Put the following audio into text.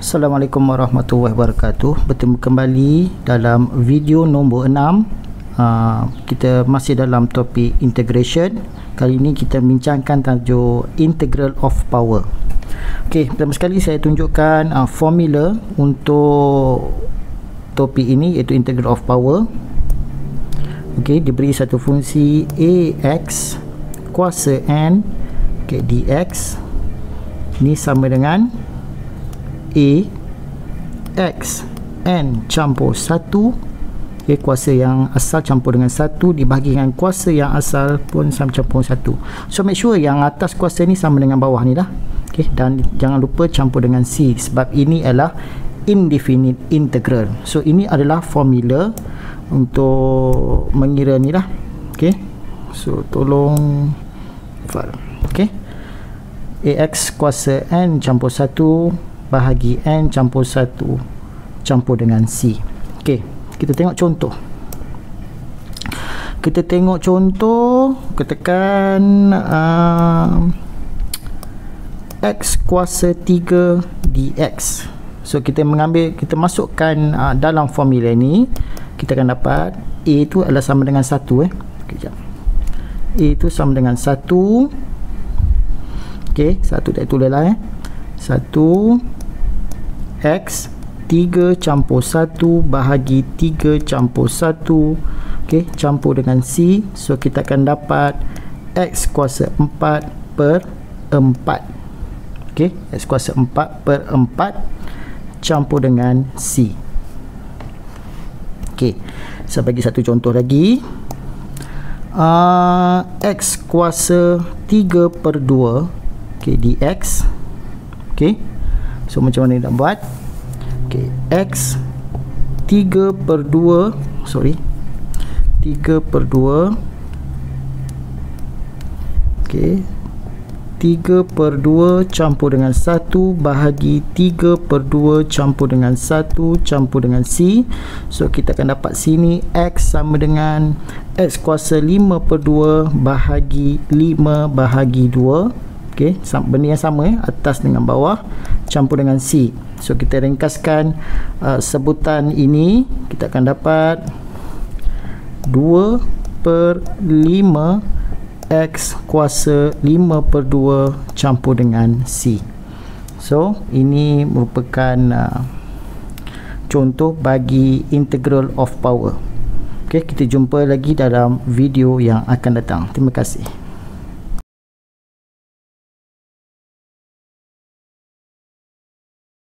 Assalamualaikum warahmatullahi wabarakatuh. Bertemu kembali dalam video nombor 6. Kita masih dalam topik integration. Kali ini kita bincangkan tajuk integral of power. Okey, pertama sekali saya tunjukkan formula untuk topik ini, iaitu integral of power. Okey, diberi satu fungsi ax kuasa n dx ni sama dengan a x n campur 1, kuasa yang asal campur dengan 1 dibahagi dengan kuasa yang asal pun sama campur 1. So make sure yang atas kuasa ni sama dengan bawah ni lah. Dan jangan lupa campur dengan c, sebab ini adalah indefinite integral. So ini adalah formula untuk mengira ni lah. So tolong file. Ax kuasa n campur 1 bahagi n campur 1 campur dengan c. Kita tengok contoh. Kita tekan x kuasa 3 dx. So kita masukkan dalam formula ni, kita akan dapat a itu adalah sama dengan 1. A itu sama dengan 1. 1 tak tulis lah 1 x 3 campur 1 bahagi 3 campur 1 campur dengan c. So kita akan dapat x kuasa 4 per 4. X kuasa 4 per 4 campur dengan c. Saya bagi satu contoh lagi. X kuasa 3 per 2 dx. So macam mana nak buat? X 3 per 2 3 per 2 3 per 2 campur dengan 1 bahagi 3 per 2 campur dengan 1 campur dengan c. So kita akan dapat sini x sama dengan x kuasa 5 per 2 bahagi 5 bahagi 2. Benda yang sama, atas dengan bawah campur dengan c. So kita ringkaskan sebutan ini, kita akan dapat 2 per 5 x kuasa 5 per 2 campur dengan c. So ini merupakan contoh bagi integral of power. Kita jumpa lagi dalam video yang akan datang. Terima kasih.